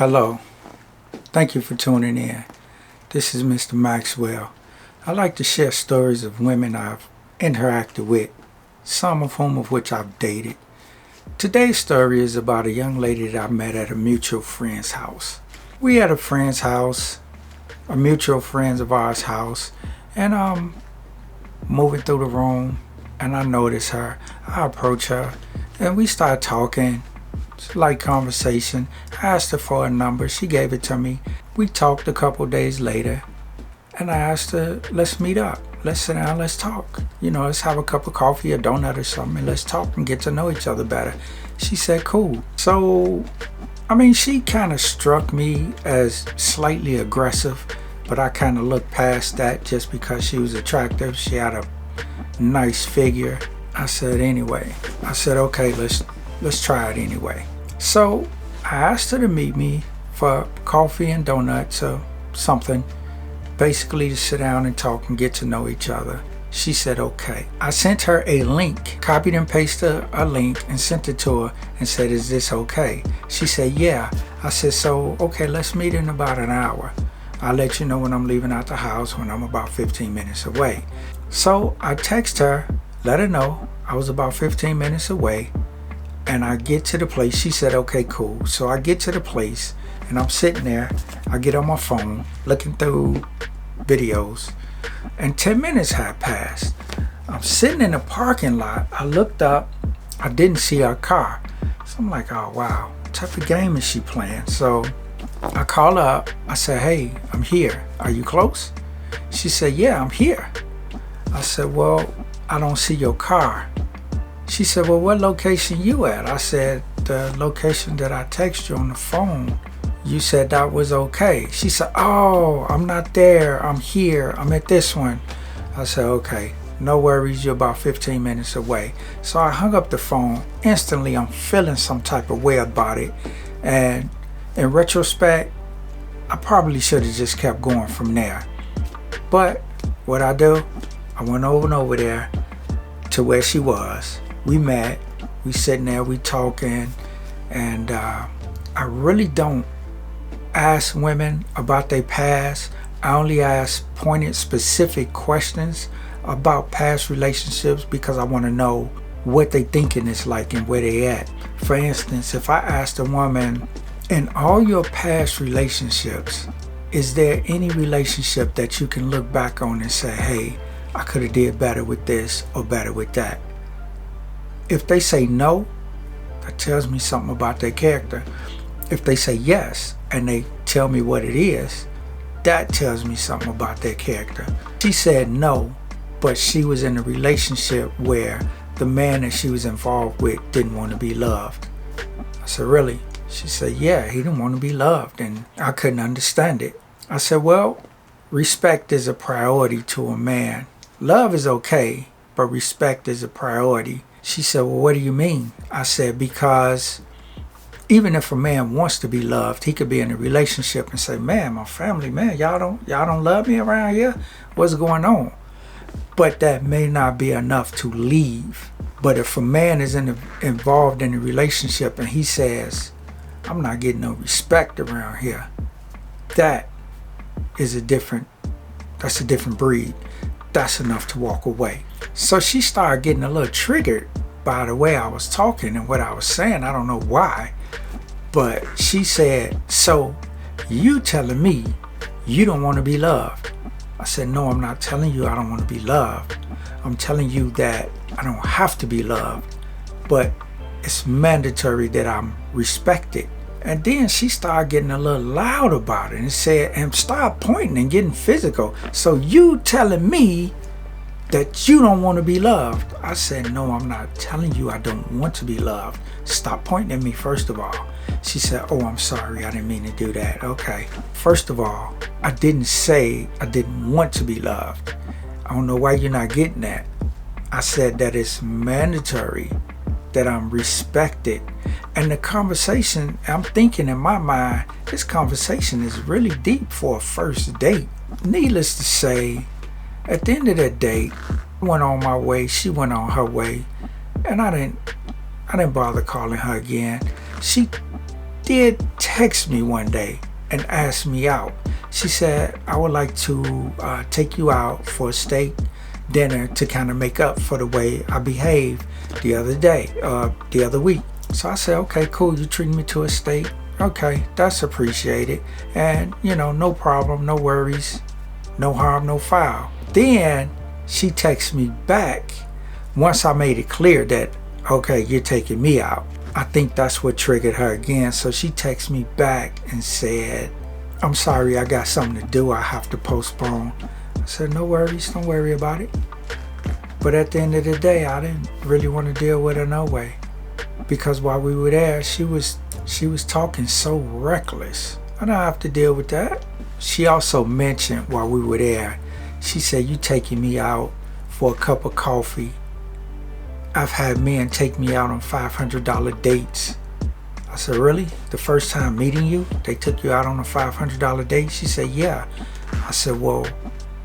Hello, thank you for tuning in. This is Mr. Maxwell. I like to share stories of women I've interacted with, some of whom of which I've dated. Today's story is about a young lady that I met at a mutual friend's house. We at a friend's house, a mutual friend of ours' house, and I'm moving through the room and I notice her. I approach her and we start talking. It's a light conversation. I asked her for a number. She gave it to me. We talked a couple days later and I asked her, let's meet up. Let's sit down, let's talk. Let's have a cup of coffee, a donut or something, and let's talk and get to know each other better. She said, cool. So, she kind of struck me as slightly aggressive, but I kind of looked past that just because she was attractive. She had a nice figure. I said, okay, let's try it anyway. So I asked her to meet me for coffee and donuts or something, basically to sit down and talk and get to know each other. She said, okay. I sent her a link, copied and pasted a link and sent it to her and said, is this okay? She said, yeah. I said, so, okay, let's meet in about an hour. I'll let you know when I'm leaving out the house, when I'm about 15 minutes away. So I text her, let her know I was about 15 minutes away. And I get to the place. She said, okay, cool. So I get to the place and I'm sitting there. I get on my phone looking through videos and 10 minutes had passed. I'm sitting in the parking lot. I looked up. I didn't see her car. So I'm like, oh, wow. What type of game is she playing? So I call her up. I said, hey, I'm here. Are you close? She said, yeah, I'm here. I said, well, I don't see your car. She said, well, what location you at? I said, the location that I text you on the phone. You said that was okay. She said, oh, I'm not there. I'm here. I'm at this one. I said, okay, no worries. You're about 15 minutes away. So I hung up the phone. Instantly, I'm feeling some type of way about it. And in retrospect, I probably should have just kept going from there. But what I do, I went over there to where she was. We met, we sitting there, we talking, and I really don't ask women about their past. I only ask pointed, specific questions about past relationships because I want to know what they thinking is like and where they at. For instance, if I asked a woman, in all your past relationships, is there any relationship that you can look back on and say, hey, I could have did better with this or better with that? If they say no, that tells me something about their character. If they say yes and they tell me what it is, that tells me something about their character. She said no, but she was in a relationship where the man that she was involved with didn't want to be loved. I said, really? She said, yeah, he didn't want to be loved, and I couldn't understand it. I said, well, respect is a priority to a man. Love is okay, but respect is a priority. She said, well, what do you mean? I said, because even if a man wants to be loved, he could be in a relationship and say, man, my family, man, y'all don't love me around here? What's going on? But that may not be enough to leave. But if a man is involved in a relationship and he says, I'm not getting no respect around here, that's a different breed. That's enough to walk away. So she started getting a little triggered by the way I was talking and what I was saying. I don't know why, but she said, so you telling me you don't want to be loved? I said, no, I'm not telling you I don't want to be loved. I'm telling you that I don't have to be loved, but it's mandatory that I'm respected. And then she started getting a little loud about it and said, and start pointing and getting physical. So you telling me that you don't want to be loved? I said, no, I'm not telling you I don't want to be loved. Stop pointing at me, first of all. She said, oh, I'm sorry. I didn't mean to do that. Okay. First of all, I didn't say I didn't want to be loved. I don't know why you're not getting that. I said that it's mandatory that I'm respected. And the conversation, I'm thinking in my mind, this conversation is really deep for a first date. Needless to say, at the end of that date, I went on my way, she went on her way, and I didn't bother calling her again. She did text me one day and ask me out. She said, I would like to take you out for a steak dinner to kind of make up for the way I behaved the other week. So I said, okay, cool, you treat me to a steak. Okay, that's appreciated. And, you know, no problem, no worries, no harm, no foul. Then she texts me back once I made it clear that, okay, you're taking me out. I think that's what triggered her again. So she texted me back and said, I'm sorry, I got something to do. I have to postpone. I said, no worries, don't worry about it. But at the end of the day, I didn't really want to deal with her no way. Because while we were there, she was talking so reckless. I don't have to deal with that. She also mentioned while we were there, she said, you taking me out for a cup of coffee. I've had men take me out on $500 dates. I said, really? The first time meeting you, they took you out on a $500 date? She said, yeah. I said, well,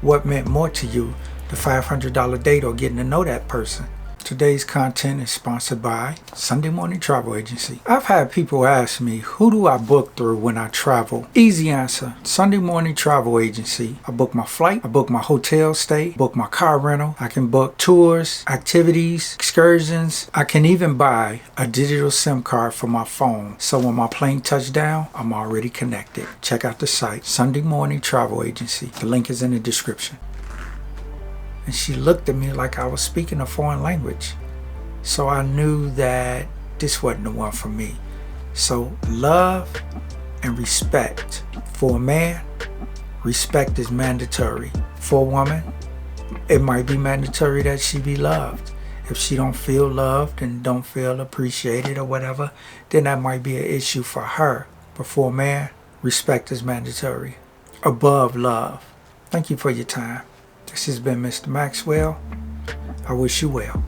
what meant more to you, the $500 date or getting to know that person? Today's content is sponsored by Sunday Morning Travel Agency. I've had people ask me, who do I book through when I travel? Easy answer, Sunday Morning Travel Agency. I book my flight, I book my hotel stay, book my car rental. I can book tours, activities, excursions. I can even buy a digital SIM card for my phone. So when my plane touches down, I'm already connected. Check out the site, Sunday Morning Travel Agency. The link is in the description. And she looked at me like I was speaking a foreign language. So I knew that this wasn't the one for me. So love and respect. For a man, respect is mandatory. For a woman, it might be mandatory that she be loved. If she don't feel loved and don't feel appreciated or whatever, then that might be an issue for her. But for a man, respect is mandatory. Above love. Thank you for your time. This has been Mr. Maxwell. I wish you well.